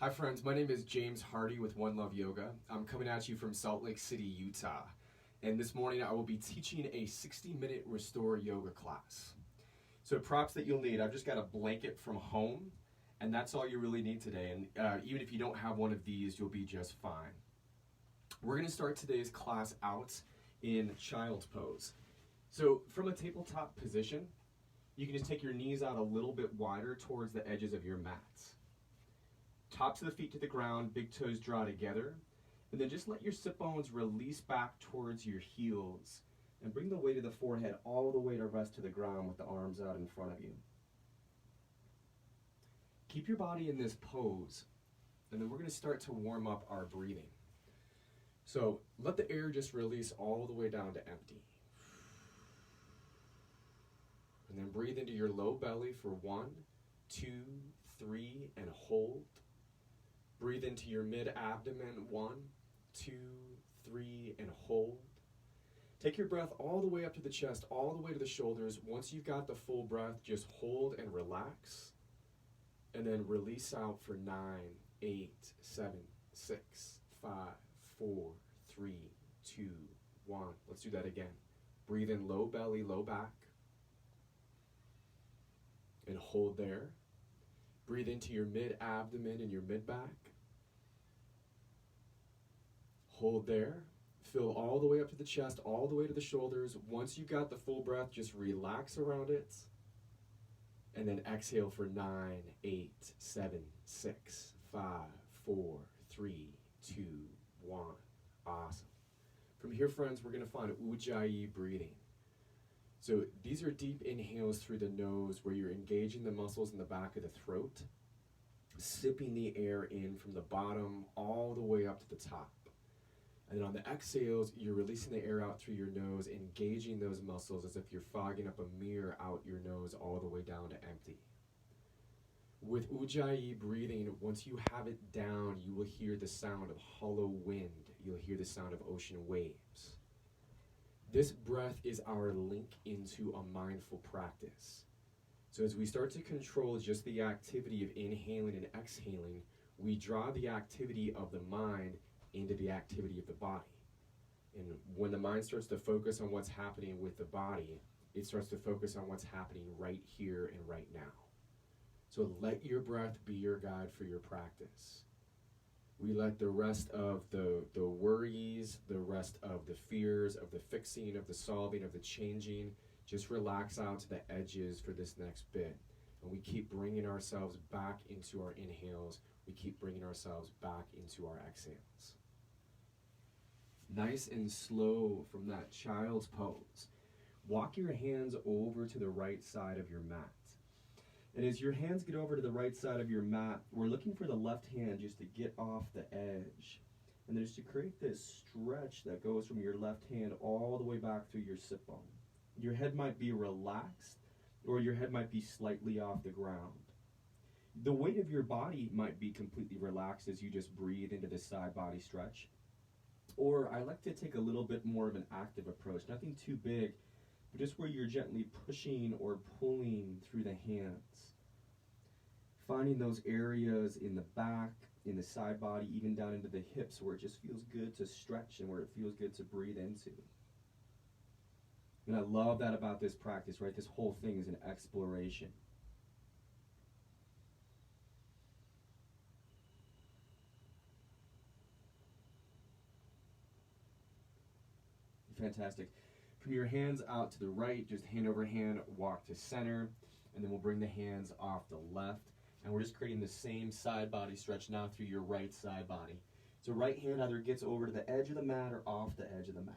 Hi friends, my name is James Hardy with One Love Yoga. I'm coming at you from Salt Lake City, Utah. And this morning I will be teaching a 60-minute Restore yoga class. So props that you'll need, I've just got a blanket from home, and that's all you really need today. And even if you don't have one of these, you'll be just fine. We're going to start today's class out in child's pose. So from a tabletop position, you can just take your knees out a little bit wider towards the edges of your mats. Tops of the feet to the ground, big toes draw together, and then just let your sit bones release back towards your heels and bring the weight of the forehead all the way to rest to the ground with the arms out in front of you. Keep your body in this pose, and then we're going to start to warm up our breathing. So let the air just release all the way down to empty. And then breathe into your low belly for 1, 2, 3, and hold. Breathe into your mid-abdomen, 1, 2, 3, and hold. Take your breath all the way up to the chest, all the way to the shoulders. Once you've got the full breath, just hold and relax. And then release out for 9, 8, 7, 6, 5, 4, 3, 2, 1. Let's do that again. Breathe in low belly, low back. And hold there. Breathe into your mid-abdomen and your mid-back. Hold there. Fill all the way up to the chest, all the way to the shoulders. Once you got the full breath, just relax around it. And then exhale for 9, 8, 7, 6, 5, 4, 3, 2, 1. Awesome. From here, friends, we're going to find Ujjayi breathing. So these are deep inhales through the nose where you're engaging the muscles in the back of the throat, sipping the air in from the bottom all the way up to the top. And then on the exhales, you're releasing the air out through your nose, engaging those muscles as if you're fogging up a mirror out your nose all the way down to empty. With Ujjayi breathing, once you have it down, you will hear the sound of hollow wind. You'll hear the sound of ocean waves. This breath is our link into a mindful practice. So as we start to control just the activity of inhaling and exhaling, we draw the activity of the mind into the activity of the body. And when the mind starts to focus on what's happening with the body, it starts to focus on what's happening right here and right now. So let your breath be your guide for your practice. We let the rest of the worries, the rest of the fears, of the fixing, of the solving, of the changing, just relax out to the edges for this next bit. And we keep bringing ourselves back into our inhales. We keep bringing ourselves back into our exhales. Nice and slow from that child's pose. Walk your hands over to the right side of your mat. And as your hands get over to the right side of your mat, we're looking for the left hand just to get off the edge. And there's to create this stretch that goes from your left hand all the way back through your sit bone. Your head might be relaxed, or your head might be slightly off the ground. The weight of your body might be completely relaxed as you just breathe into this side body stretch. Or I like to take a little bit more of an active approach, nothing too big, but just where you're gently pushing or pulling through the hands. Finding those areas in the back, in the side body, even down into the hips where it just feels good to stretch and where it feels good to breathe into. And I love that about this practice, right? This whole thing is an exploration. Fantastic. From your hands out to the right, just hand over hand, walk to center, and then we'll bring the hands off the left. And we're just creating the same side body stretch now through your right side body. So right hand either gets over to the edge of the mat or off the edge of the mat.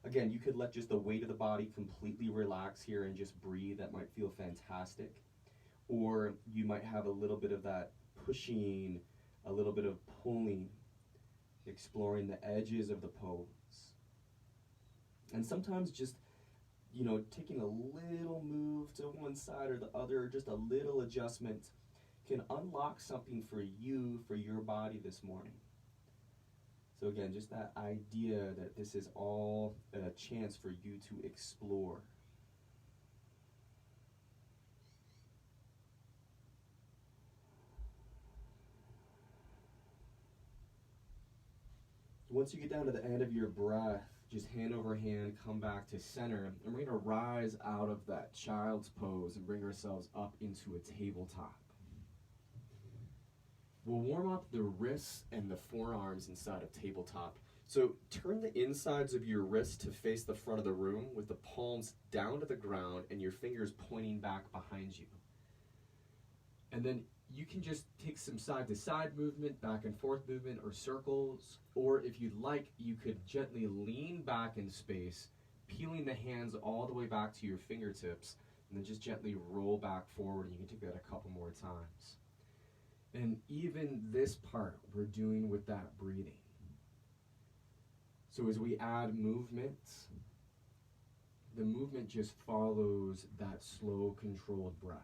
Again, you could let just the weight of the body completely relax here and just breathe. That might feel fantastic. Or you might have a little bit of that pushing, a little bit of pulling, exploring the edges of the pose. And sometimes just, taking a little move to one side or the other, just a little adjustment can unlock something for you, for your body this morning. So again, just that idea that this is all a chance for you to explore. once you get down to the end of your breath, just hand over hand, come back to center. And we're going to rise out of that child's pose and bring ourselves up into a tabletop. We'll warm up the wrists and the forearms inside of tabletop. So turn the insides of your wrists to face the front of the room with the palms down to the ground and your fingers pointing back behind you. And then you can just take some side-to-side movement, back and forth movement, or circles. Or if you'd like, you could gently lean back in space, peeling the hands all the way back to your fingertips, and then just gently roll back forward. You can take that a couple more times. And even this part we're doing with that breathing. So as we add movement, the movement just follows that slow, controlled breath.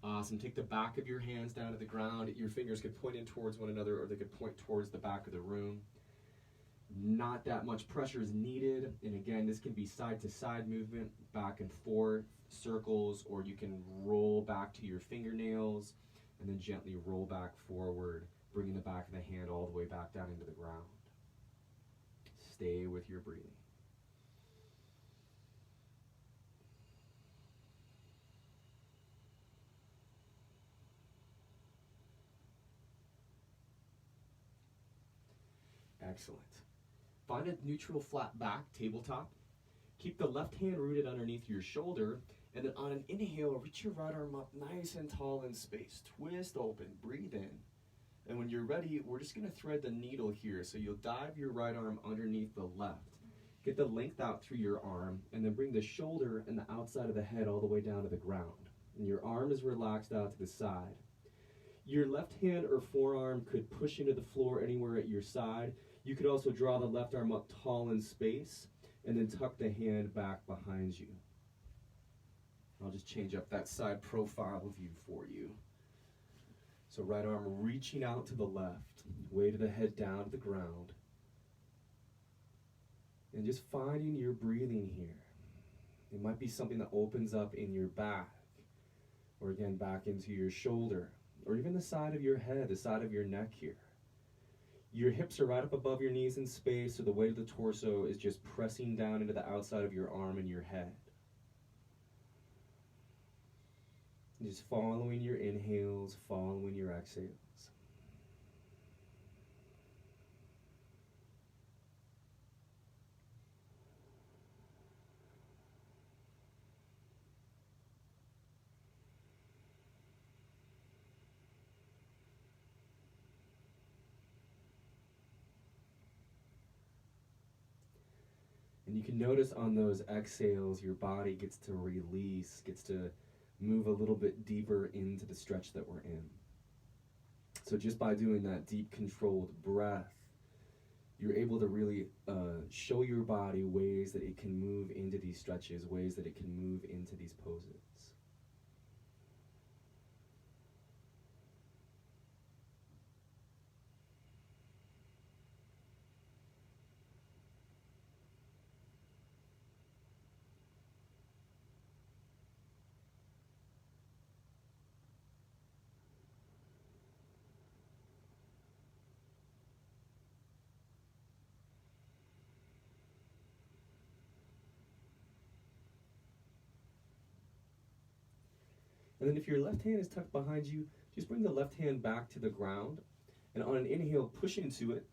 Awesome. Take the back of your hands down to the ground. Your fingers could point in towards one another, or they could point towards the back of the room. Not that much pressure is needed. And again, this can be side-to-side movement, back and forth, circles, or you can roll back to your fingernails and then gently roll back forward, bringing the back of the hand all the way back down into the ground. Stay with your breathing. Excellent. Find a neutral flat back tabletop. Keep the left hand rooted underneath your shoulder, and then on an inhale, reach your right arm up nice and tall in space. Twist open, breathe in. And when you're ready, we're just going to thread the needle here. So you'll dive your right arm underneath the left. Get the length out through your arm, and then bring the shoulder and the outside of the head all the way down to the ground. And your arm is relaxed out to the side. Your left hand or forearm could push into the floor anywhere at your side. You could also draw the left arm up tall in space and then tuck the hand back behind you. I'll just change up that side profile view for you. So right arm reaching out to the left, weight of the head down to the ground. And just finding your breathing here. It might be something that opens up in your back, or again back into your shoulder, or even the side of your head, the side of your neck here. Your hips are right up above your knees in space, so the weight of the torso is just pressing down into the outside of your arm and your head. Just following your inhales, following your exhales. And you can notice on those exhales, your body gets to release, gets to move a little bit deeper into the stretch that we're in. So just by doing that deep, controlled breath, you're able to really show your body ways that it can move into these stretches, ways that it can move into these poses. And then if your left hand is tucked behind you, just bring the left hand back to the ground. And on an inhale, push into it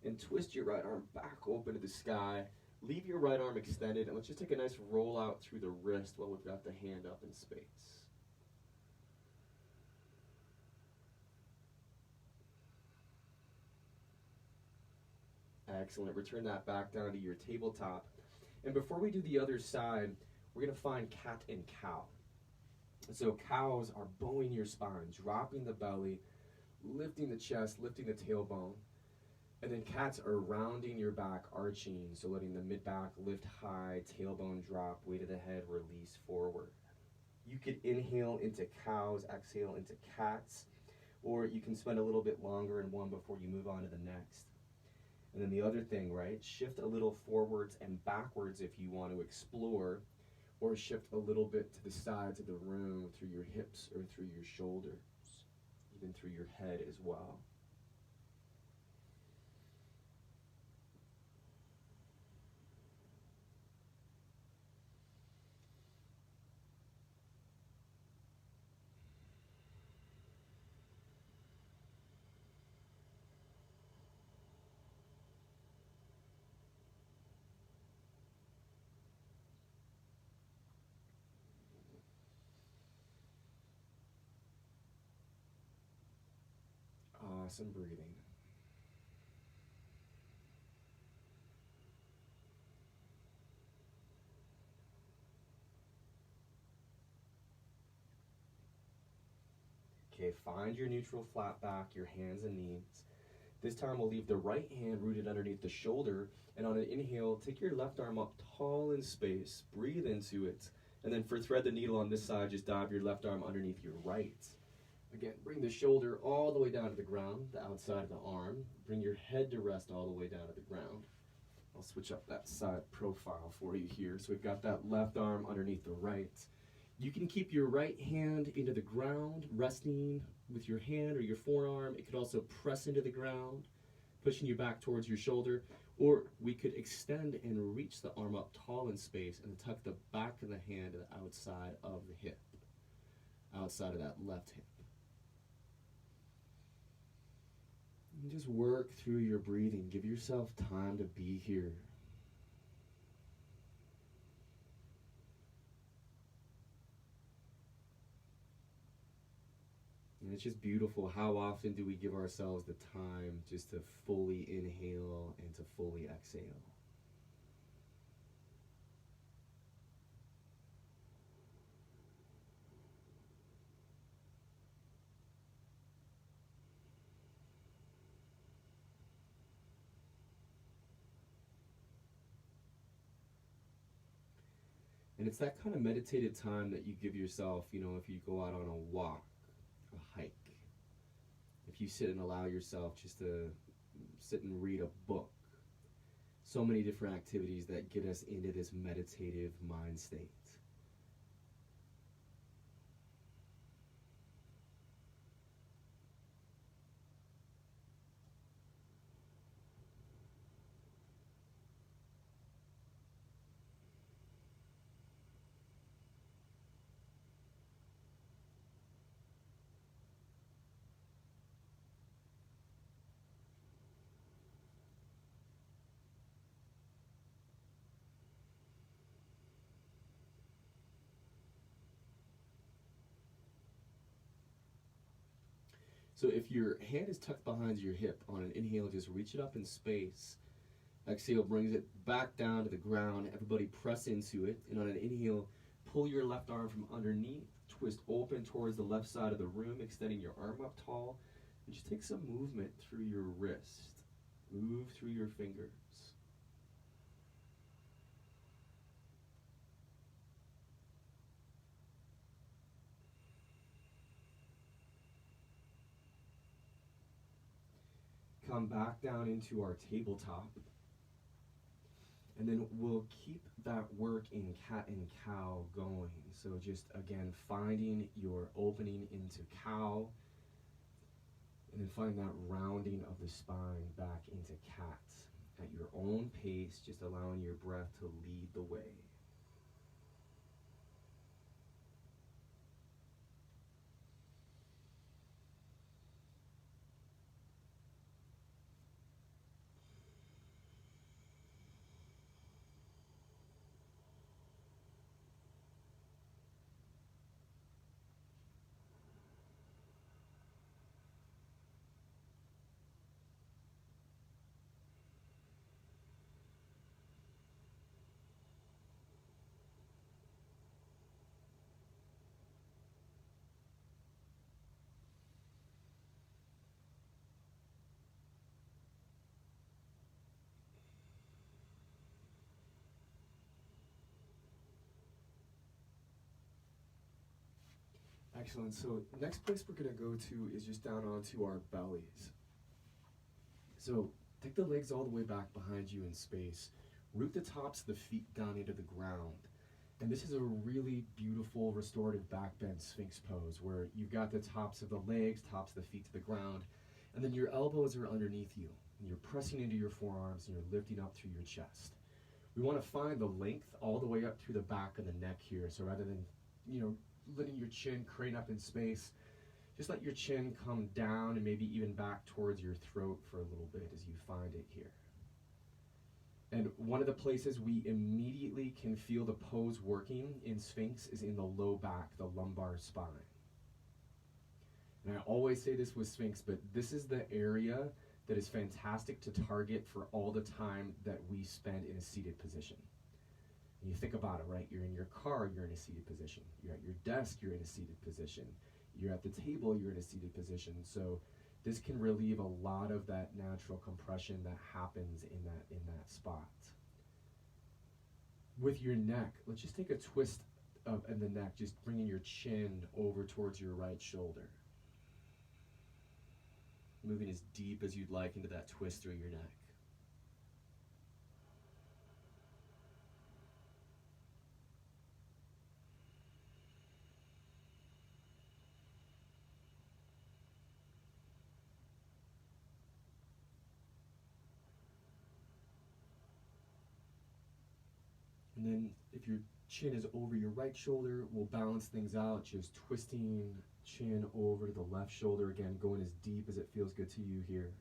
and twist your right arm back open to the sky. Leave your right arm extended, and let's just take a nice roll out through the wrist while we've got the hand up in space. Excellent. Return that back down to your tabletop. And before we do the other side, we're going to find cat and cow. So cows are bowing your spine, dropping the belly, lifting the chest, lifting the tailbone. And then cats are rounding your back, arching, so letting the mid-back lift high, tailbone drop, weight of the head release forward. You could inhale into cows, exhale into cats, or you can spend a little bit longer in one before you move on to the next. And then the other thing, right, shift a little forwards and backwards if you want to explore, or shift a little bit to the sides of the room through your hips or through your shoulders. in through your head as well. Awesome breathing. Okay, find your neutral flat back, your hands and knees. This time we'll leave the right hand rooted underneath the shoulder, and on an inhale, take your left arm up tall in space, breathe into it, and then for thread the needle on this side, just dive your left arm underneath your right. Again, bring the shoulder all the way down to the ground, the outside of the arm. Bring your head to rest all the way down to the ground. I'll switch up that side profile for you here. So we've got that left arm underneath the right. You can keep your right hand into the ground, resting with your hand or your forearm. It could also press into the ground, pushing you back towards your shoulder. Or we could extend and reach the arm up tall in space and tuck the back of the hand to the outside of the hip, outside of that left hip. And just work through your breathing. Give yourself time to be here. And it's just beautiful. How often do we give ourselves the time just to fully inhale and to fully exhale? And it's that kind of meditative time that you give yourself, you know, if you go out on a walk, a hike, if you sit and allow yourself just to sit and read a book. So many different activities that get us into this meditative mind state. So if your hand is tucked behind your hip, on an inhale, just reach it up in space. Exhale brings it back down to the ground. Everybody press into it. And on an inhale, pull your left arm from underneath, twist open towards the left side of the room, extending your arm up tall. And just take some movement through your wrist. Move through your fingers. Come back down into our tabletop. And then we'll keep that work in cat and cow going. So just, again, finding your opening into cow. And then find that rounding of the spine back into cat. At your own pace, just allowing your breath to lead the way. Excellent. So next place we're going to go to is just down onto our bellies. So take the legs all the way back behind you in space. Root the tops of the feet down into the ground. And this is a really beautiful restorative back bend Sphinx pose where you've got the tops of the legs, tops of the feet to the ground, and then your elbows are underneath you. And you're pressing into your forearms and you're lifting up through your chest. We want to find the length all the way up through the back of the neck here. So rather than, letting your chin crane up in space, just let your chin come down and maybe even back towards your throat for a little bit as you find it here. And one of the places we immediately can feel the pose working in Sphinx is in the low back, the lumbar spine. And I always say this with Sphinx, but this is the area that is fantastic to target for all the time that we spend in a seated position. And you think about it, right? You're in your car, you're in a seated position. You're at your desk, you're in a seated position. You're at the table, you're in a seated position. So this can relieve a lot of that natural compression that happens in that spot. With your neck, let's just take a twist in the neck, just bringing your chin over towards your right shoulder. Moving as deep as you'd like into that twist through your neck. And then if your chin is over your right shoulder, we'll balance things out, just twisting chin over to the left shoulder again, going as deep as it feels good to you here.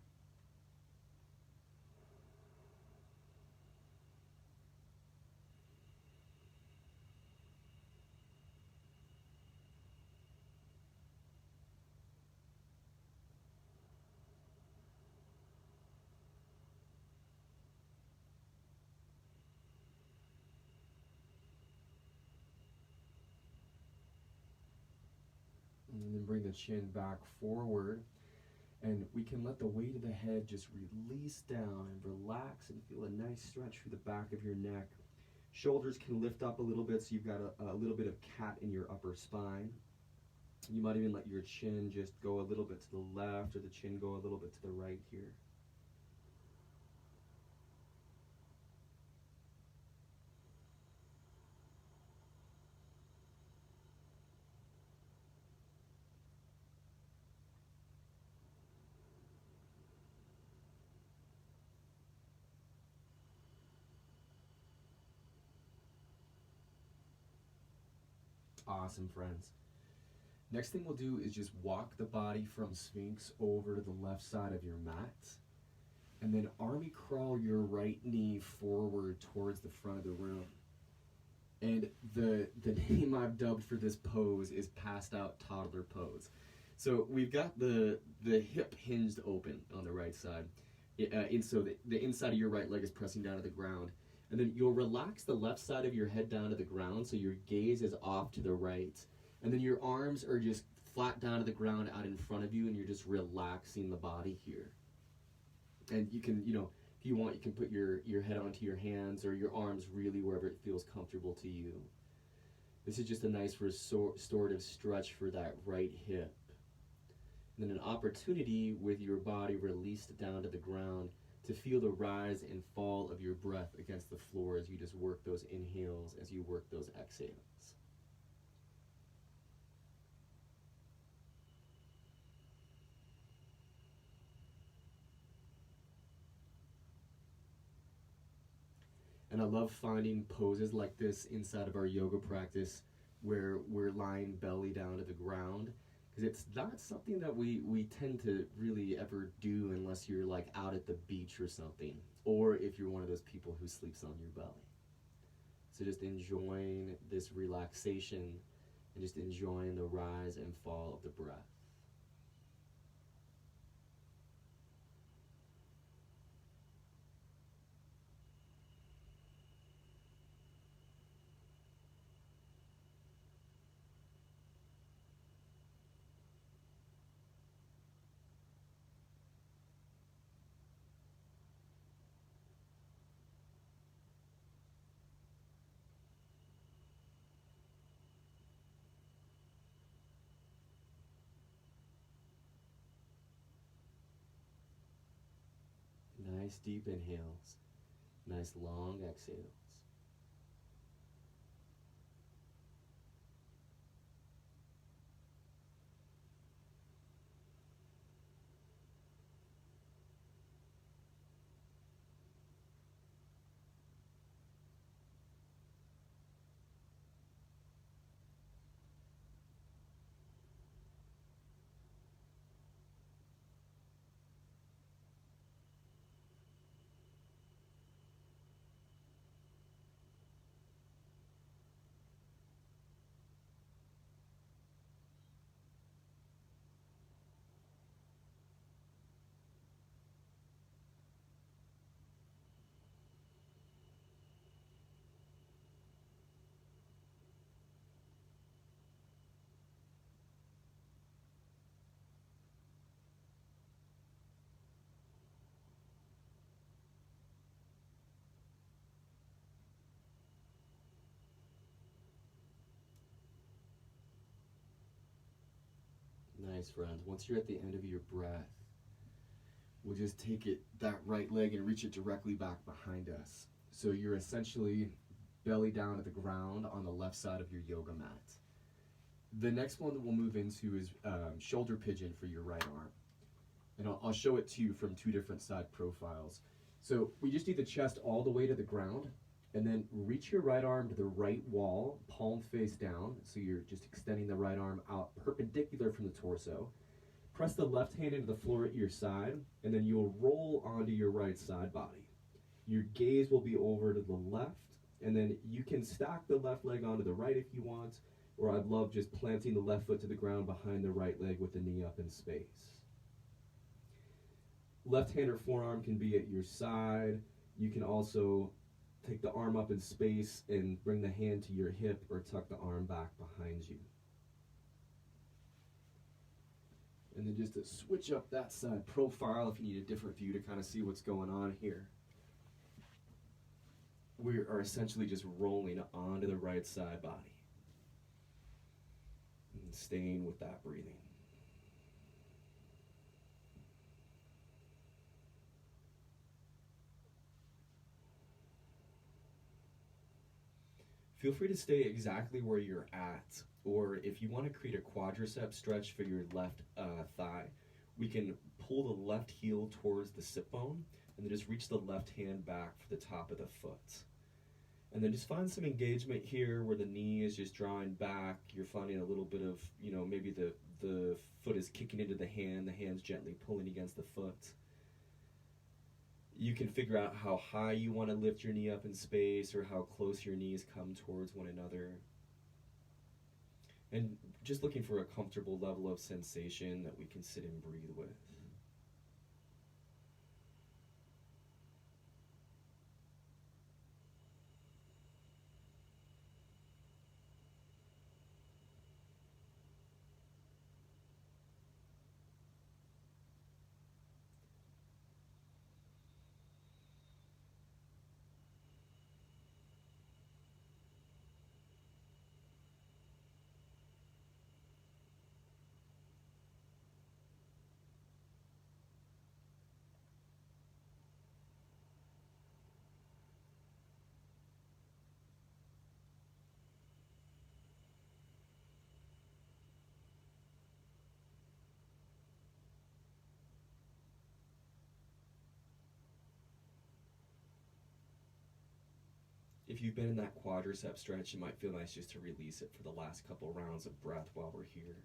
And then bring the chin back forward. And we can let the weight of the head just release down and relax and feel a nice stretch through the back of your neck. Shoulders can lift up a little bit, so you've got a little bit of cat in your upper spine. You might even let your chin just go a little bit to the left or the chin go a little bit to the right here. Awesome, friends. Next thing we'll do is just walk the body from Sphinx over to the left side of your mat. And then army crawl your right knee forward towards the front of the room. And the name I've dubbed for this pose is passed out toddler pose. So we've got the hip hinged open on the right side. So the inside of your right leg is pressing down to the ground. And then you'll relax the left side of your head down to the ground so your gaze is off to the right. And then your arms are just flat down to the ground out in front of you, and you're just relaxing the body here. And you can, if you want, you can put your head onto your hands or your arms really wherever it feels comfortable to you. This is just a nice restorative stretch for that right hip. And then an opportunity with your body released down to the ground to feel the rise and fall of your breath against the floor as you just work those inhales, as you work those exhales. And I love finding poses like this inside of our yoga practice where we're lying belly down to the ground, because it's not something that we tend to really ever do unless you're like out at the beach or something, or if you're one of those people who sleeps on your belly. So just enjoying this relaxation and just enjoying the rise and fall of the breath. Nice deep inhales, nice long exhales. Nice, friends. Once you're at the end of your breath, we'll just take that right leg and reach it directly back behind us. So you're essentially belly down to the ground on the left side of your yoga mat. The next one that we'll move into is shoulder pigeon for your right arm. And I'll show it to you from two different side profiles. So we just need the chest all the way to the ground, and then reach your right arm to the right wall, palm face down. So you're just extending the right arm out perpendicular from the torso. Press the left hand into the floor at your side, and then you'll roll onto your right side body. Your gaze will be over to the left, and then you can stack the left leg onto the right if you want, or I'd love just planting the left foot to the ground behind the right leg with the knee up in space. Left hand or forearm can be at your side. You can also take the arm up in space and bring the hand to your hip or tuck the arm back behind you. And then just to switch up that side profile if you need a different view to kind of see what's going on here. We are essentially just rolling onto the right side body. And staying with that breathing. Feel free to stay exactly where you're at, or if you want to create a quadricep stretch for your left thigh, we can pull the left heel towards the sit bone and then just reach the left hand back for the top of the foot. And then just find some engagement here where the knee is just drawing back. You're finding a little bit of, maybe the foot is kicking into the hand's gently pulling against the foot. You can figure out how high you want to lift your knee up in space or how close your knees come towards one another. And just looking for a comfortable level of sensation that we can sit and breathe with. If you've been in that quadricep stretch, it might feel nice just to release it for the last couple rounds of breath while we're here.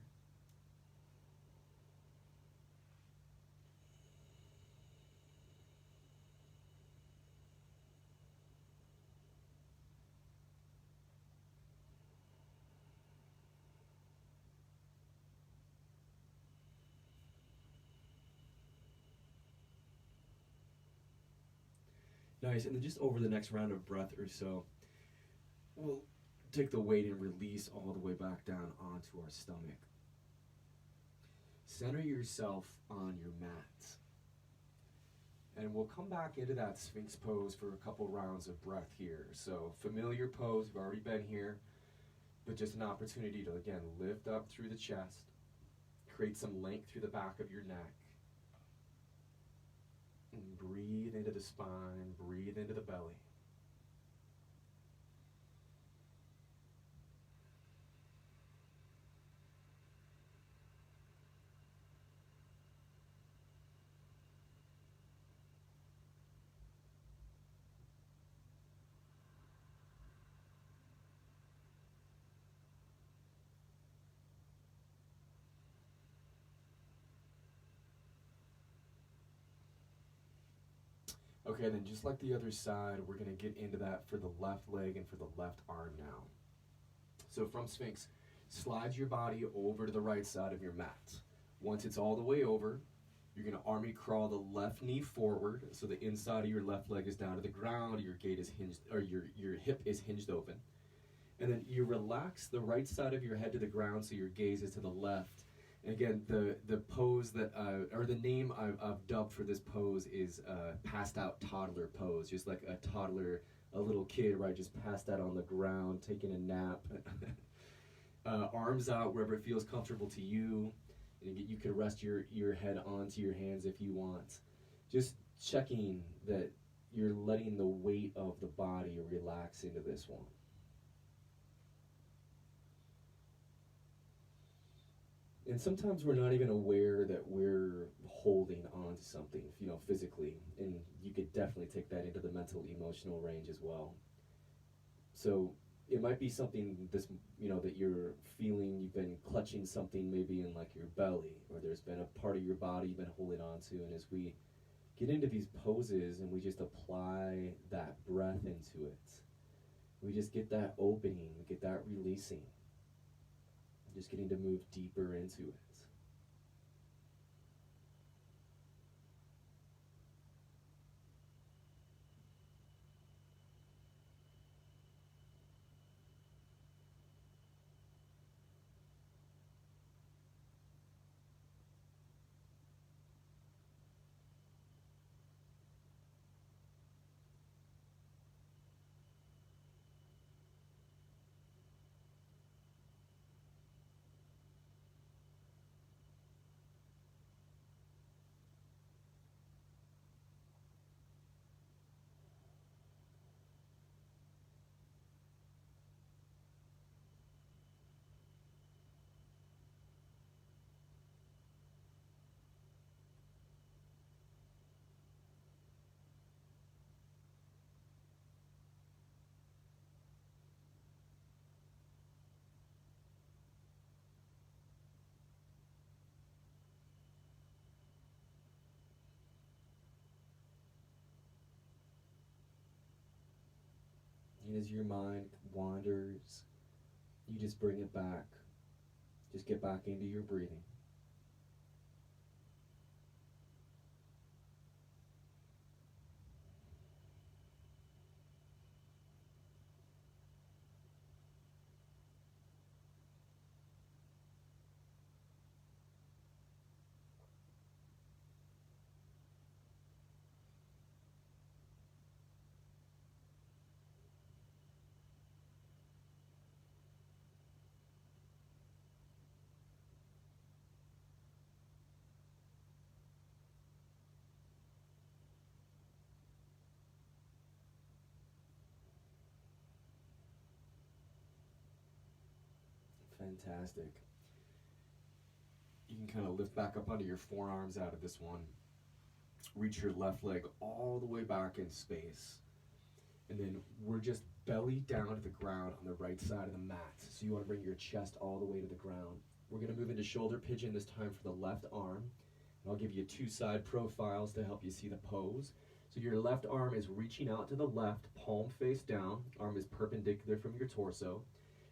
Nice, and then just over the next round of breath or so, we'll take the weight and release all the way back down onto our stomach. Center yourself on your mat. And we'll come back into that Sphinx pose for a couple rounds of breath here. So familiar pose, we've already been here, but just an opportunity to, again, lift up through the chest, create some length through the back of your neck, and breathe into the spine, breathe into the belly. Okay, then just like the other side, we're going to get into that for the left leg and for the left arm now. So from Sphinx, slide your body over to the right side of your mat. Once it's all the way over, you're going to army crawl the left knee forward, so the inside of your left leg is down to the ground, your gait is hinged, or your hip is hinged open. And then you relax the right side of your head to the ground, so your gaze is to the left. And again, the pose that, or the name I've dubbed for this pose is passed out toddler pose. Just like a toddler, a little kid, right, just passed out on the ground, taking a nap. Arms out wherever it feels comfortable to you. You could rest your head onto your hands if you want. Just checking that you're letting the weight of the body relax into this one. And sometimes we're not even aware that we're holding on to something, physically. And you could definitely take that into the mental, emotional range as well. So it might be something that you're feeling. You've been clutching something maybe in like your belly, or there's been a part of your body you've been holding on to. And as we get into these poses and we just apply that breath into it, we just get that opening, we get that releasing, just getting to move deeper into it. And as your mind wanders, you just bring it back. Just get back into your breathing. Fantastic. You can kind of lift back up onto your forearms out of this one. Reach your left leg all the way back in space. And then we're just belly down to the ground on the right side of the mat. So you want to bring your chest all the way to the ground. We're going to move into shoulder pigeon this time for the left arm. And I'll give you 2 side profiles to help you see the pose. So your left arm is reaching out to the left, palm face down. Arm is perpendicular from your torso.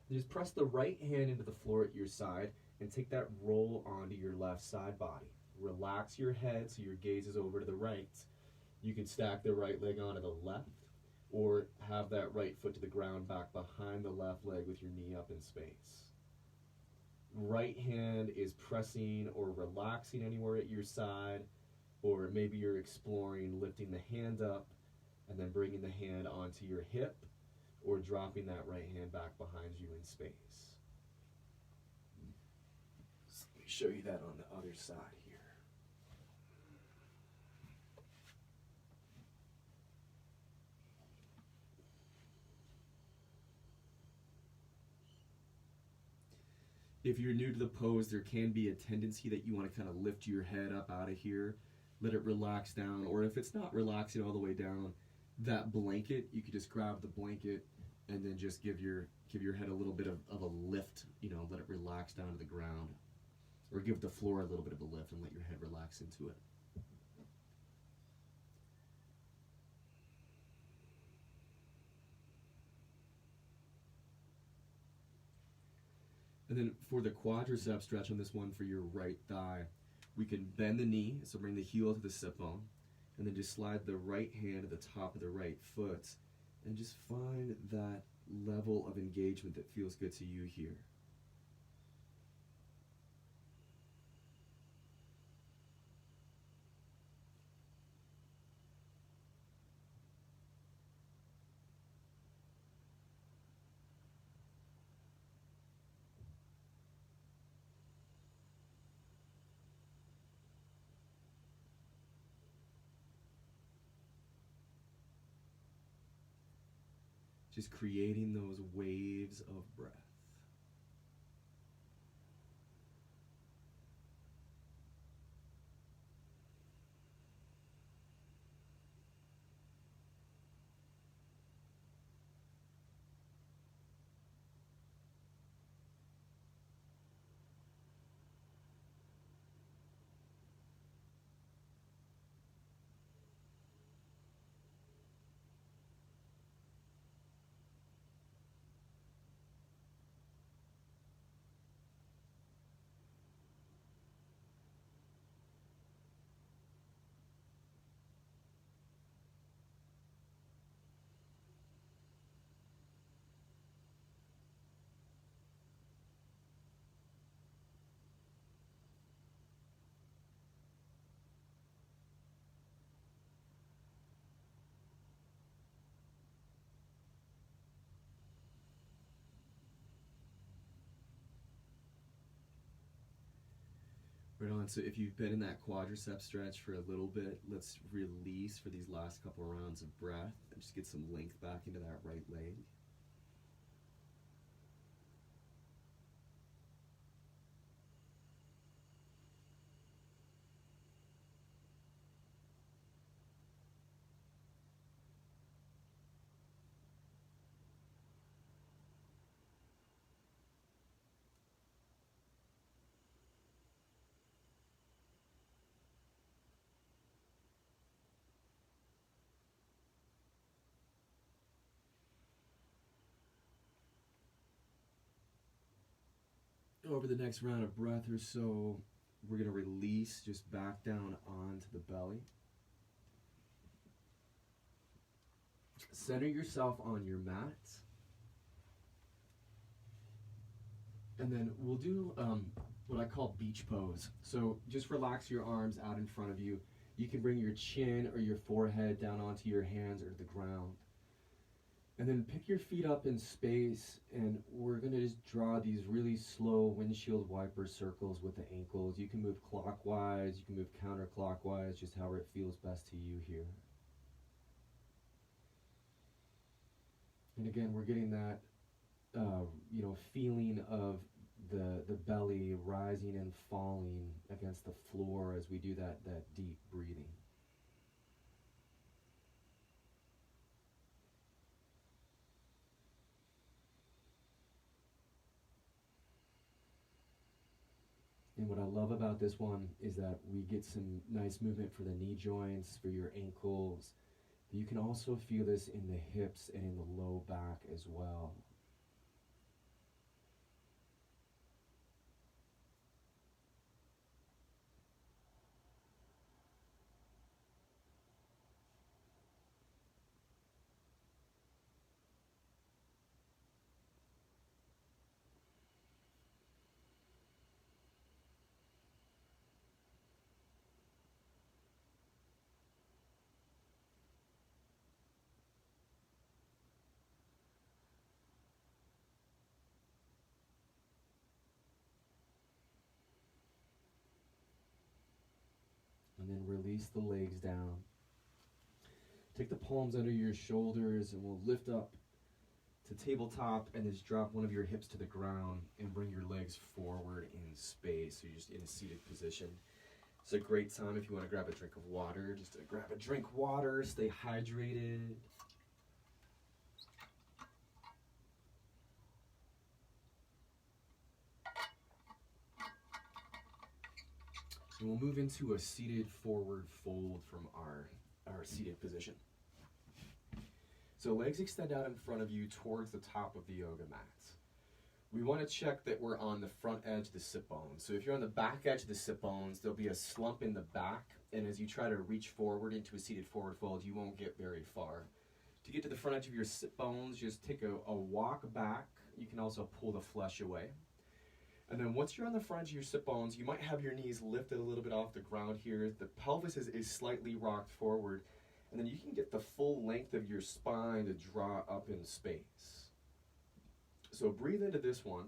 And just press the right hand into the floor at your side and take that roll onto your left side body. Relax your head so your gaze is over to the right. You can stack the right leg onto the left, or have that right foot to the ground back behind the left leg with your knee up in space. Right hand is pressing or relaxing anywhere at your side, or maybe you're exploring lifting the hand up and then bringing the hand onto your hip, or dropping that right hand back behind you in space. So let me show you that on the other side here. If you're new to the pose, there can be a tendency that you want to kind of lift your head up out of here, let it relax down, or if it's not relaxing all the way down, that blanket, you could just grab the blanket and then just give your head a little bit of a lift, let it relax down to the ground, or give the floor a little bit of a lift and let your head relax into it. And then for the quadricep stretch on this one for your right thigh, we can bend the knee, so bring the heel to the sit bone, and then just slide the right hand to the top of the right foot, and just find that level of engagement that feels good to you here. Just creating those waves of breath. Right on. So if you've been in that quadricep stretch for a little bit, let's release for these last couple rounds of breath and just get some length back into that right leg. Over the next round of breath or so, we're going to release just back down onto the belly. Center yourself on your mat. And then we'll do what I call beach pose. So just relax your arms out in front of you. You can bring your chin or your forehead down onto your hands or the ground. And then pick your feet up in space, and we're going to just draw these really slow windshield wiper circles with the ankles. You can move clockwise, you can move counterclockwise, just however it feels best to you here. And again, we're getting that feeling of the belly rising and falling against the floor as we do that deep breathing. And what I love about this one is that we get some nice movement for the knee joints, for your ankles. But you can also feel this in the hips and in the low back as well. And then release the legs down. Take the palms under your shoulders and we'll lift up to tabletop and just drop one of your hips to the ground and bring your legs forward in space. So you're just in a seated position. It's a great time if you want to grab a drink of water. Just to grab a drink of water, stay hydrated. And we'll move into a seated forward fold from our seated position. So legs extend out in front of you towards the top of the yoga mat. We want to check that we're on the front edge of the sit bones. So if you're on the back edge of the sit bones, there'll be a slump in the back, and as you try to reach forward into a seated forward fold, you won't get very far. To get to the front edge of your sit bones, just take a walk back. You can also pull the flesh away. And then once you're on the front edge of your sit bones, you might have your knees lifted a little bit off the ground here. The pelvis is slightly rocked forward. And then you can get the full length of your spine to draw up in space. So breathe into this one.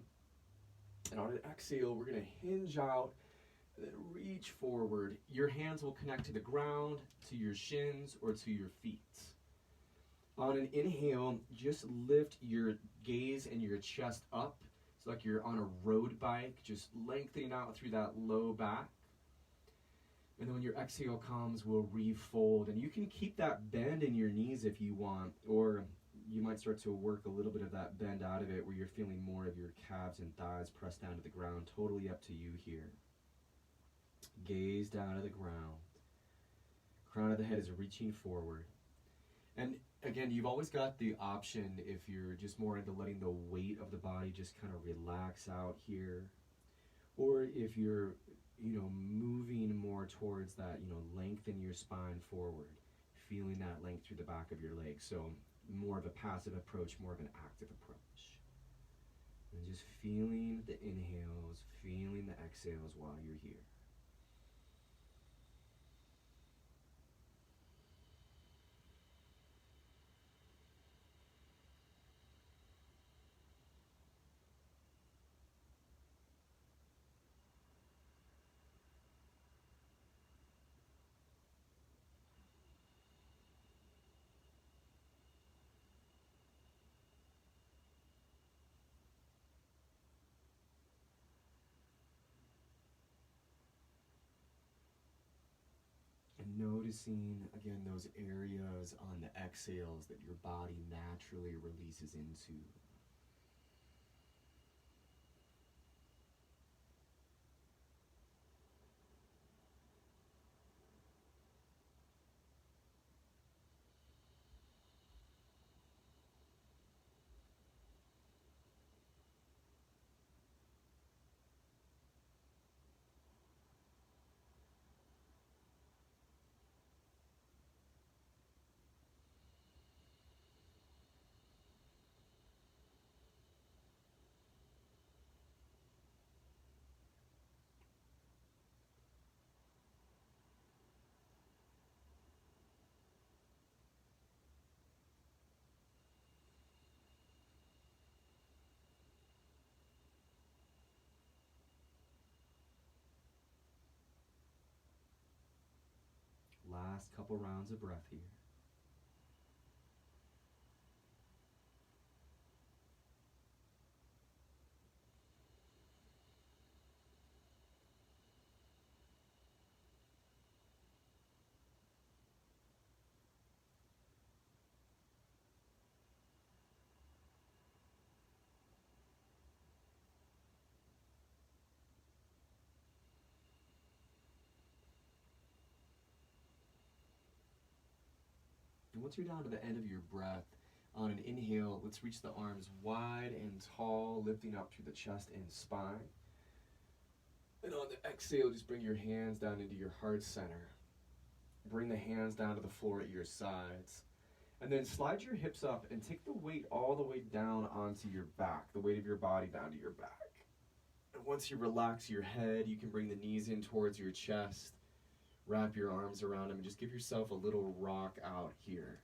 And on an exhale, we're going to hinge out and then reach forward. Your hands will connect to the ground, to your shins, or to your feet. On an inhale, just lift your gaze and your chest up. It's like you're on a road bike, just lengthening out through that low back. And then when your exhale comes, we'll refold. And you can keep that bend in your knees if you want, or you might start to work a little bit of that bend out of it where you're feeling more of your calves and thighs pressed down to the ground. Totally up to you here. Gaze down to the ground. Crown of the head is reaching forward. And again, you've always got the option, if you're just more into letting the weight of the body just kind of relax out here, or if you're, moving more towards that, lengthen your spine forward, feeling that length through the back of your legs. So more of a passive approach, more of an active approach. And just feeling the inhales, feeling the exhales while you're here. Noticing, again, those areas on the exhales that your body naturally releases into. Last couple rounds of breath here. And once you're down to the end of your breath, on an inhale, let's reach the arms wide and tall, lifting up through the chest and spine. And on the exhale, just bring your hands down into your heart center. Bring the hands down to the floor at your sides. And then slide your hips up and take the weight all the way down onto your back, the weight of your body down to your back. And once you relax your head, you can bring the knees in towards your chest. Wrap your arms around them and just give yourself a little rock out here.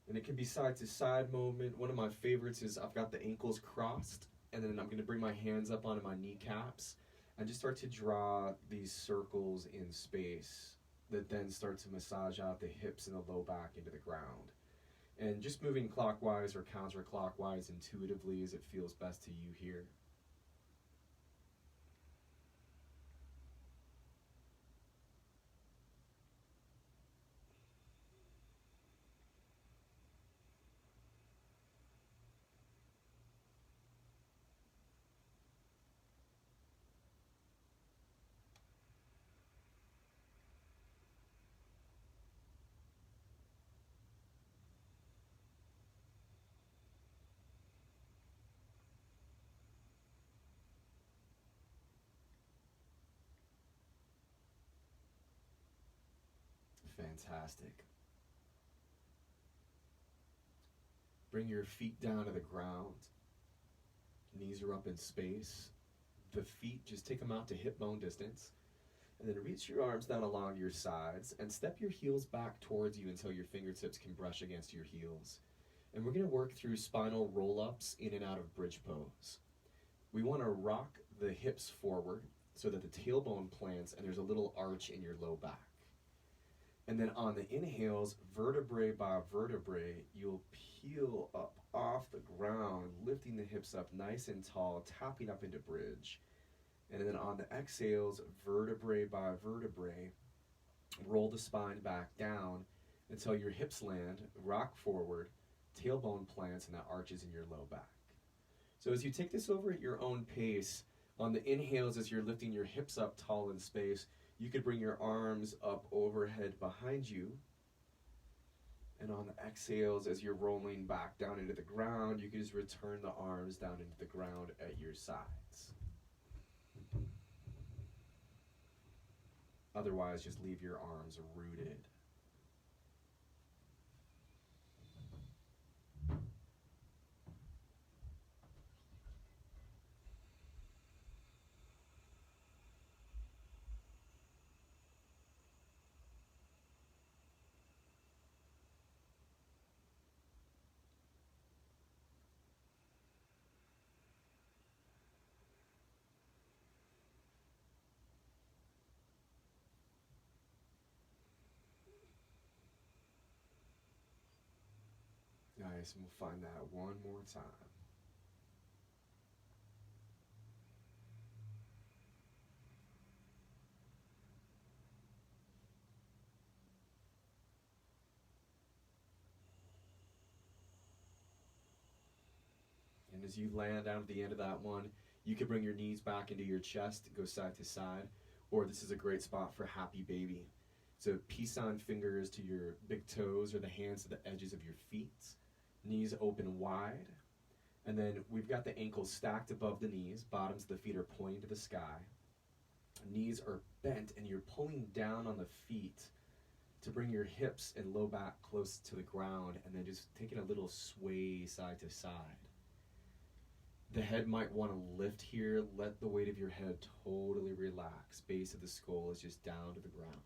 And it can be side to side movement. One of my favorites is I've got the ankles crossed, and then I'm going to bring my hands up onto my kneecaps and just start to draw these circles in space that then start to massage out the hips and the low back into the ground. And just moving clockwise or counterclockwise intuitively as it feels best to you here. Fantastic. Bring your feet down to the ground. Knees are up in space. The feet, just take them out to hip bone distance. And then reach your arms down along your sides and step your heels back towards you until your fingertips can brush against your heels. And we're going to work through spinal roll-ups in and out of bridge pose. We want to rock the hips forward so that the tailbone plants and there's a little arch in your low back. And then on the inhales, vertebrae by vertebrae, you'll peel up off the ground, lifting the hips up nice and tall, tapping up into bridge. And then on the exhales, vertebrae by vertebrae, roll the spine back down until your hips land, rock forward, tailbone plants, and that arches in your low back. So as you take this over at your own pace, on the inhales, as you're lifting your hips up tall in space, you could bring your arms up overhead behind you. And on the exhales, as you're rolling back down into the ground, you can just return the arms down into the ground at your sides. Otherwise, just leave your arms rooted. Nice, and we'll find that one more time. And as you land down at the end of that one, you can bring your knees back into your chest, go side to side, or this is a great spot for happy baby. So peace on fingers to your big toes or the hands to the edges of your feet. Knees open wide. And then we've got the ankles stacked above the knees. Bottoms of the feet are pointing to the sky. Knees are bent and you're pulling down on the feet to bring your hips and low back close to the ground, and then just taking a little sway side to side. The head might want to lift here. Let the weight of your head totally relax. Base of the skull is just down to the ground.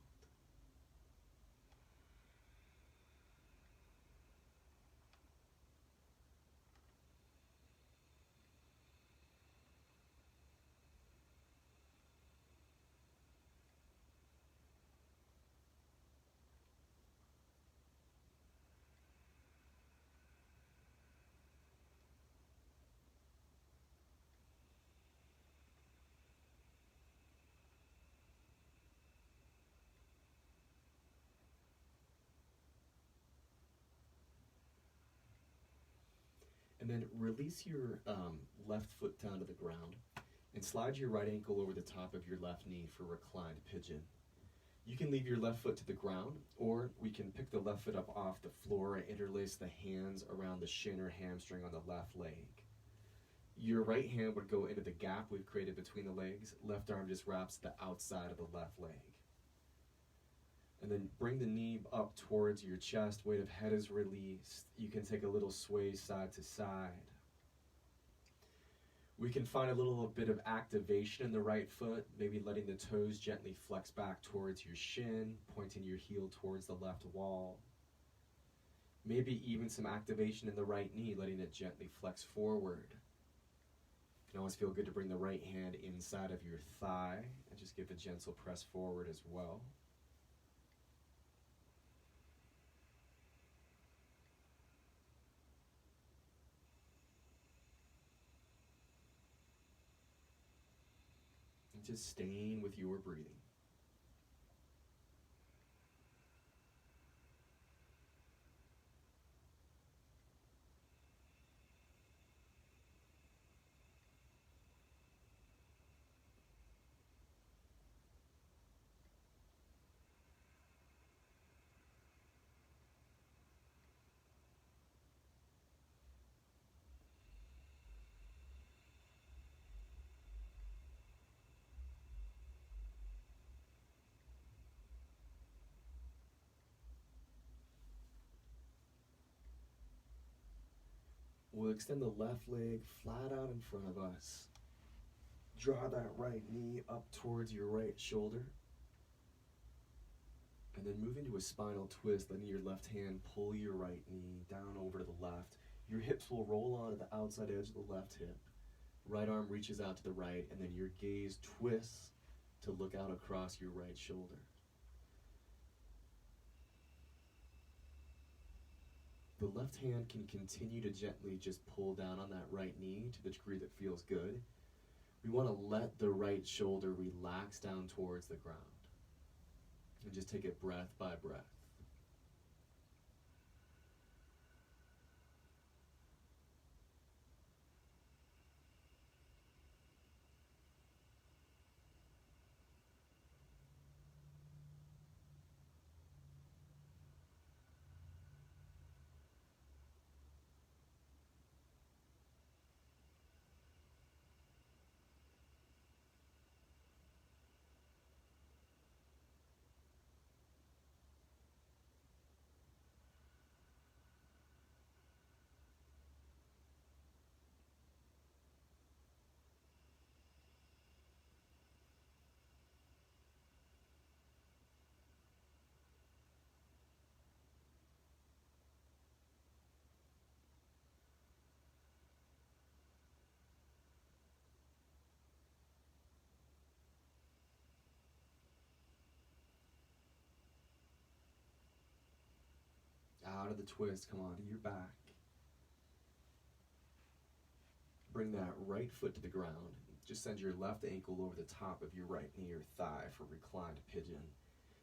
And then release your left foot down to the ground and slide your right ankle over the top of your left knee for reclined pigeon. You can leave your left foot to the ground, or we can pick the left foot up off the floor and interlace the hands around the shin or hamstring on the left leg. Your right hand would go into the gap we've created between the legs. Left arm just wraps the outside of the left leg. And then bring the knee up towards your chest. Weight of head is released. You can take a little sway side to side. We can find a little bit of activation in the right foot, maybe letting the toes gently flex back towards your shin, pointing your heel towards the left wall. Maybe even some activation in the right knee, letting it gently flex forward. It can always feel good to bring the right hand inside of your thigh and just give a gentle press forward as well. Just staying with your breathing. We'll extend the left leg flat out in front of us. Draw that right knee up towards your right shoulder. And then move into a spinal twist, letting your left hand pull your right knee down over to the left. Your hips will roll onto the outside edge of the left hip. Right arm reaches out to the right, and then your gaze twists to look out across your right shoulder. The left hand can continue to gently just pull down on that right knee to the degree that feels good. We want to let the right shoulder relax down towards the ground. And just take it breath by breath. Out of the twist, come onto your back. Bring that right foot to the ground. Just send your left ankle over the top of your right knee or thigh for reclined pigeon.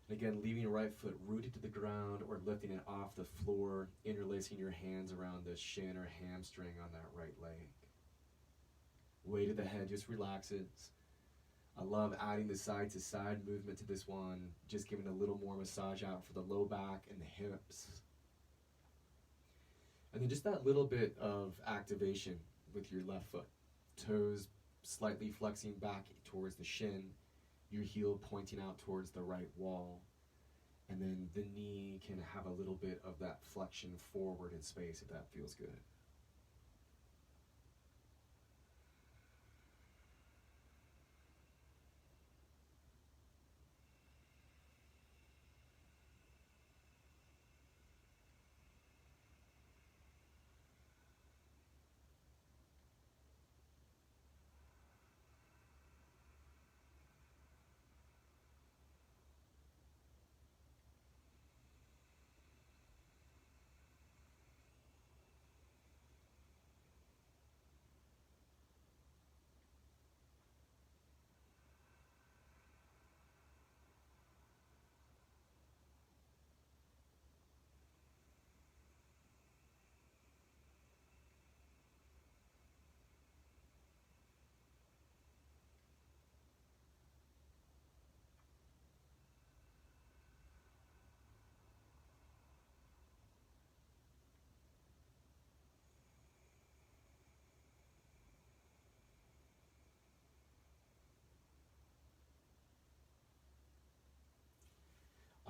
And again, leaving your right foot rooted to the ground or lifting it off the floor, interlacing your hands around the shin or hamstring on that right leg. Weight of the head just relaxes. I love adding the side to side movement to this one, just giving a little more massage out for the low back and the hips. And then just that little bit of activation with your left foot. Toes slightly flexing back towards the shin, your heel pointing out towards the right wall. And then the knee can have a little bit of that flexion forward in space if that feels good.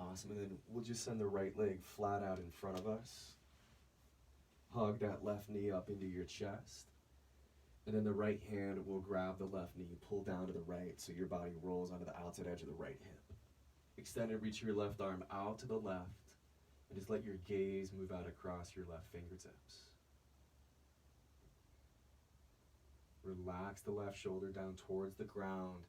Awesome, and then we'll just send the right leg flat out in front of us. Hug that left knee up into your chest. And then the right hand will grab the left knee, pull down to the right so your body rolls onto the outside edge of the right hip. Extend and reach your left arm out to the left, and just let your gaze move out across your left fingertips. Relax the left shoulder down towards the ground.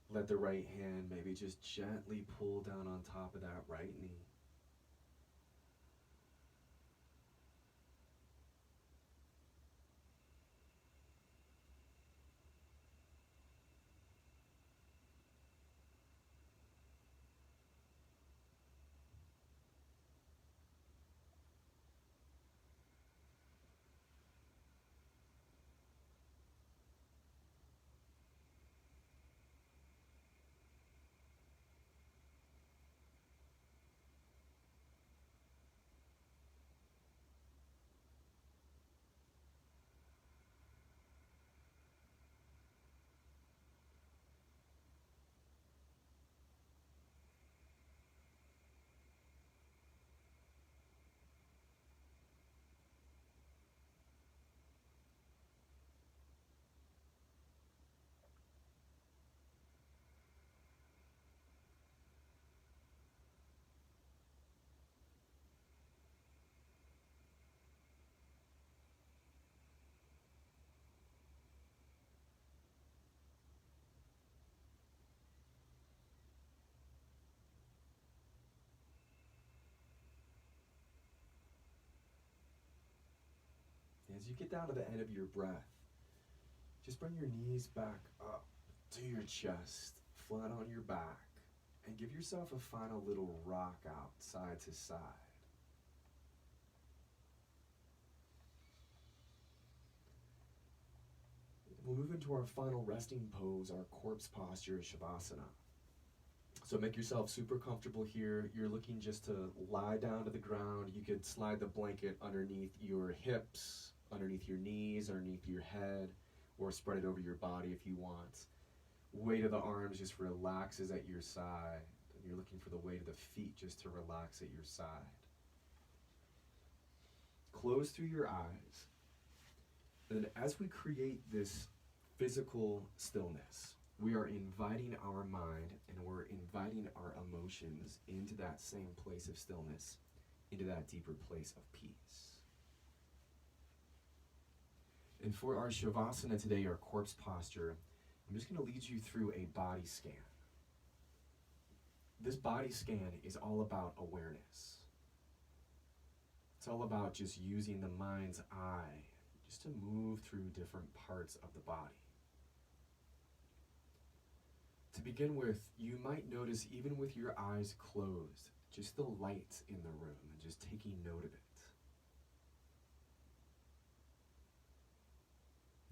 Let the right hand maybe just gently pull down on top of that right knee. As you get down to the end of your breath, just bring your knees back up to your chest, flat on your back, and give yourself a final little rock out side to side. We'll move into our final resting pose, our corpse posture, Savasana. So make yourself super comfortable here. You're looking just to lie down to the ground. You could slide the blanket underneath your hips, underneath your knees, underneath your head, or spread it over your body if you want. Weight of the arms just relaxes at your side. And you're looking for the weight of the feet just to relax at your side. Close through your eyes. And then as we create this physical stillness, we are inviting our mind and we're inviting our emotions into that same place of stillness, into that deeper place of peace. And for our Shavasana today, our corpse posture, I'm just going to lead you through a body scan. This body scan is all about awareness. It's all about just using the mind's eye just to move through different parts of the body. To begin with, you might notice, even with your eyes closed, just the light in the room and just taking note of it.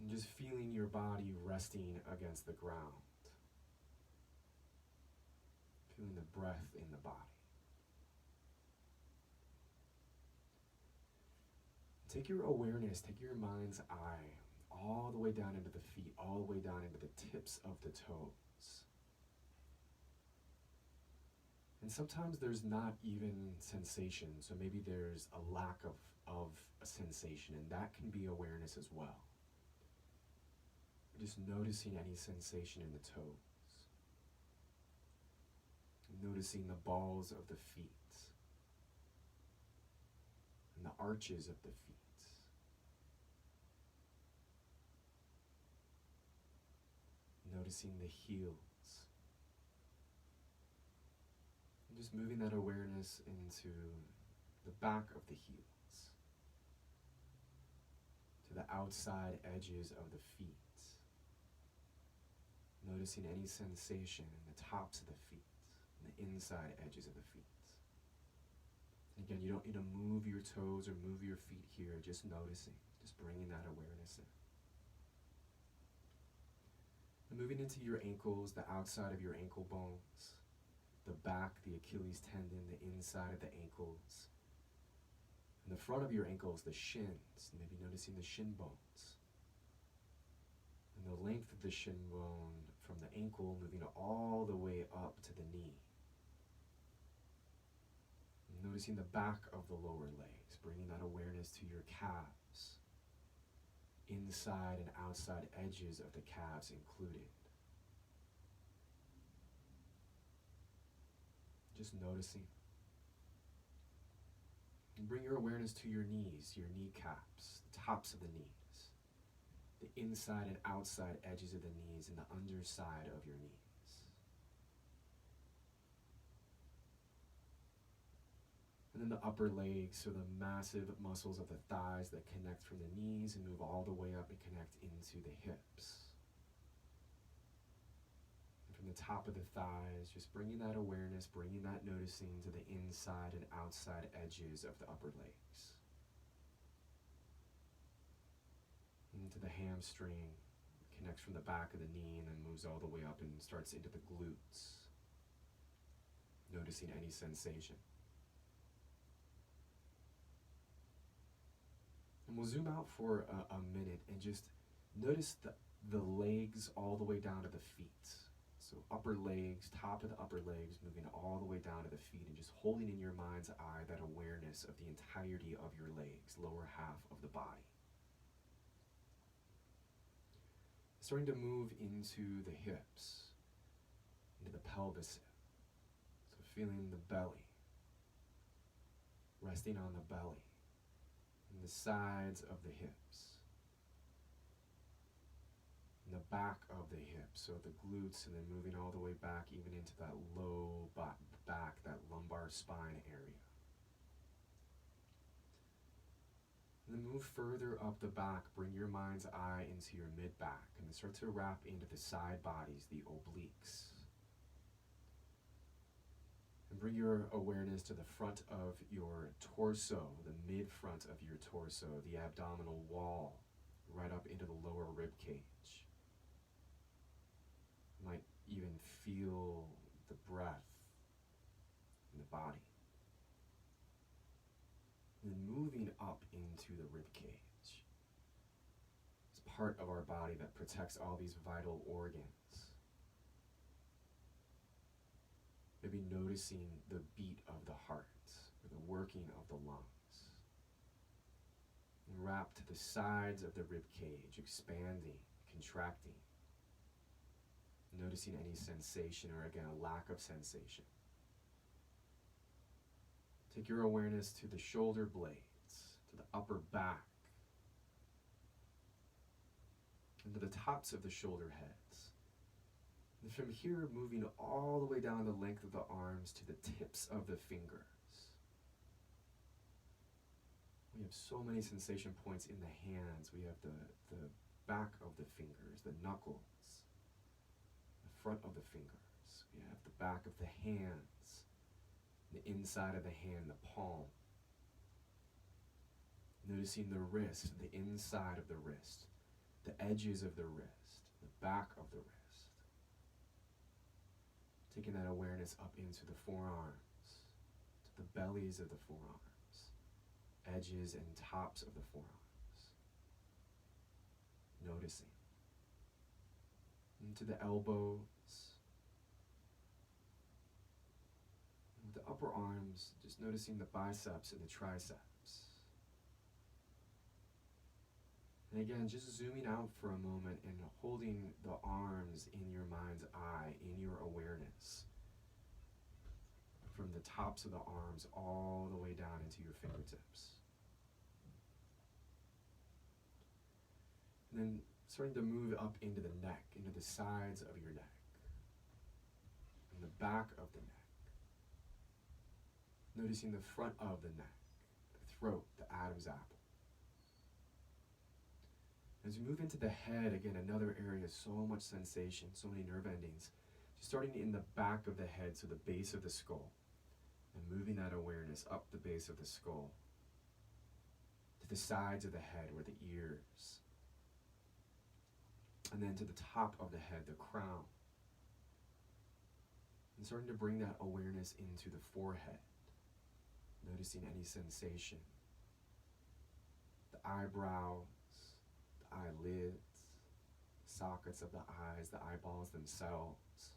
And just feeling your body resting against the ground. Feeling the breath in the body. Take your awareness, take your mind's eye all the way down into the feet, all the way down into the tips of the toes. And sometimes there's not even sensation, so maybe there's a lack of a sensation, and that can be awareness as well. Just noticing any sensation in the toes. Noticing the balls of the feet. And the arches of the feet. Noticing the heels. And just moving that awareness into the back of the heels. To the outside edges of the feet. Noticing any sensation in the tops of the feet, and the inside edges of the feet. And again, you don't need to move your toes or move your feet here, just noticing, just bringing that awareness in. And moving into your ankles, the outside of your ankle bones, the back, the Achilles tendon, the inside of the ankles, and the front of your ankles, the shins, maybe noticing the shin bones. And the length of the shin bone from the ankle moving all the way up to the knee. And noticing the back of the lower legs, bringing that awareness to your calves, inside and outside edges of the calves included. Just noticing. And bring your awareness to your knees, your kneecaps, the tops of the knees. The inside and outside edges of the knees and the underside of your knees. And then the upper legs, so the massive muscles of the thighs that connect from the knees and move all the way up and connect into the hips. And from the top of the thighs, just bringing that awareness, bringing that noticing to the inside and outside edges of the upper legs. Into the hamstring, connects from the back of the knee and then moves all the way up and starts into the glutes. Noticing any sensation. And we'll zoom out for a minute and just notice the legs all the way down to the feet. So upper legs, top of the upper legs, moving all the way down to the feet and just holding in your mind's eye that awareness of the entirety of your legs, lower half of the body. Starting to move into the hips, into the pelvis. So feeling the belly, resting on the belly, and the sides of the hips, and the back of the hips, so the glutes, and then moving all the way back even into that low back, that lumbar spine area. And then move further up the back. Bring your mind's eye into your mid-back and then start to wrap into the side bodies, the obliques. And bring your awareness to the front of your torso, the mid-front of your torso, the abdominal wall, right up into the lower rib cage. You might even feel the breath in the body. And then moving up into the rib cage. It's part of our body that protects all these vital organs. Maybe noticing the beat of the heart, or the working of the lungs. And wrap to the sides of the rib cage, expanding, contracting. Noticing any sensation, or again, a lack of sensation. Take your awareness to the shoulder blades, to the upper back, and to the tops of the shoulder heads. And from here, moving all the way down the length of the arms to the tips of the fingers. We have so many sensation points in the hands. We have the back of the fingers, the knuckles, the front of the fingers. We have the back of the hands, the inside of the hand, the palm. Noticing the wrist, the inside of the wrist, the edges of the wrist, the back of the wrist. Taking that awareness up into the forearms, to the bellies of the forearms, edges and tops of the forearms. Noticing. Into the elbows, the upper arms, just noticing the biceps and the triceps. And again, just zooming out for a moment and holding the arms in your mind's eye, in your awareness. From the tops of the arms all the way down into your fingertips. And then starting to move up into the neck, into the sides of your neck, and the back of the neck. Noticing the front of the neck, the throat, the Adam's apple. As we move into the head, again, another area, so much sensation, so many nerve endings. Just starting in the back of the head, so the base of the skull, and moving that awareness up the base of the skull, to the sides of the head, where the ears, and then to the top of the head, the crown. And starting to bring that awareness into the forehead. Noticing any sensation. The eyebrows, the eyelids, the sockets of the eyes, the eyeballs themselves,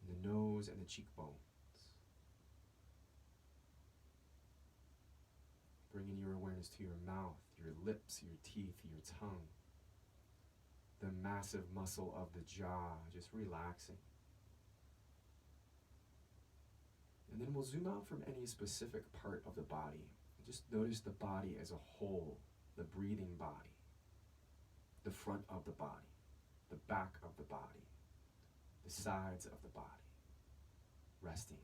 and the nose and the cheekbones. Bringing your awareness to your mouth, your lips, your teeth, your tongue, the massive muscle of the jaw, just relaxing. And then we'll zoom out from any specific part of the body. Just notice the body as a whole, the breathing body, the front of the body, the back of the body, the sides of the body, resting.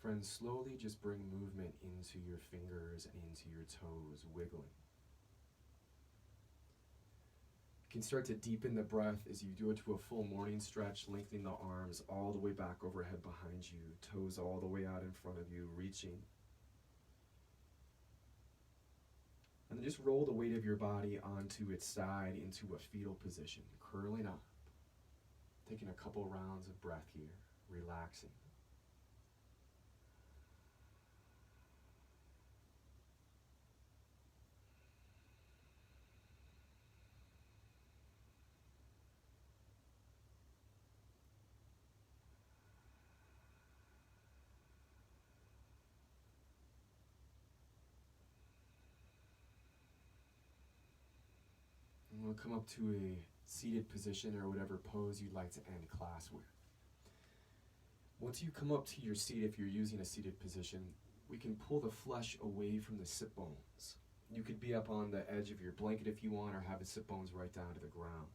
Friends, slowly just bring movement into your fingers and into your toes, wiggling. You can start to deepen the breath as you do it to a full morning stretch, lengthening the arms all the way back overhead behind you, toes all the way out in front of you, reaching. And then just roll the weight of your body onto its side into a fetal position, curling up. Taking a couple rounds of breath here, relaxing. We'll come up to a seated position or whatever pose you'd like to end class with. Once you come up to your seat, if you're using a seated position, we can pull the flesh away from the sit bones. You could be up on the edge of your blanket if you want, or have the sit bones right down to the ground.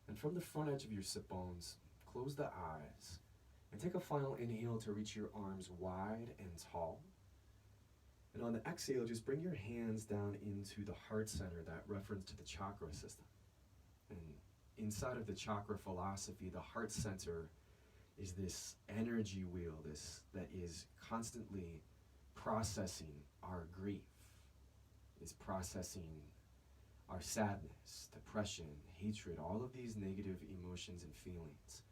And from the front edge of your sit bones, close the eyes And take a final inhale to reach your arms wide and tall. And on the exhale, just bring your hands down into the heart center, that reference to the chakra system. And inside of the chakra philosophy, the heart center is this energy wheel, that is constantly processing our grief, is processing our sadness, depression, hatred, all of these negative emotions and feelings.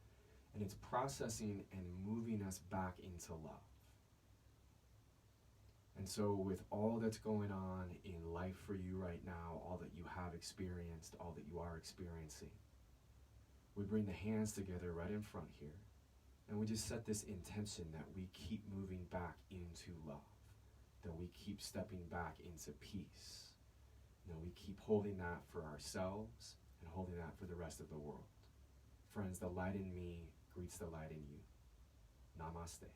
And it's processing and moving us back into love. And so with all that's going on in life for you right now, all that you have experienced, all that you are experiencing, we bring the hands together right in front here, and we just set this intention that we keep moving back into love, that we keep stepping back into peace, that we keep holding that for ourselves and holding that for the rest of the world. Friends, the light in me greets the light in you. Namaste.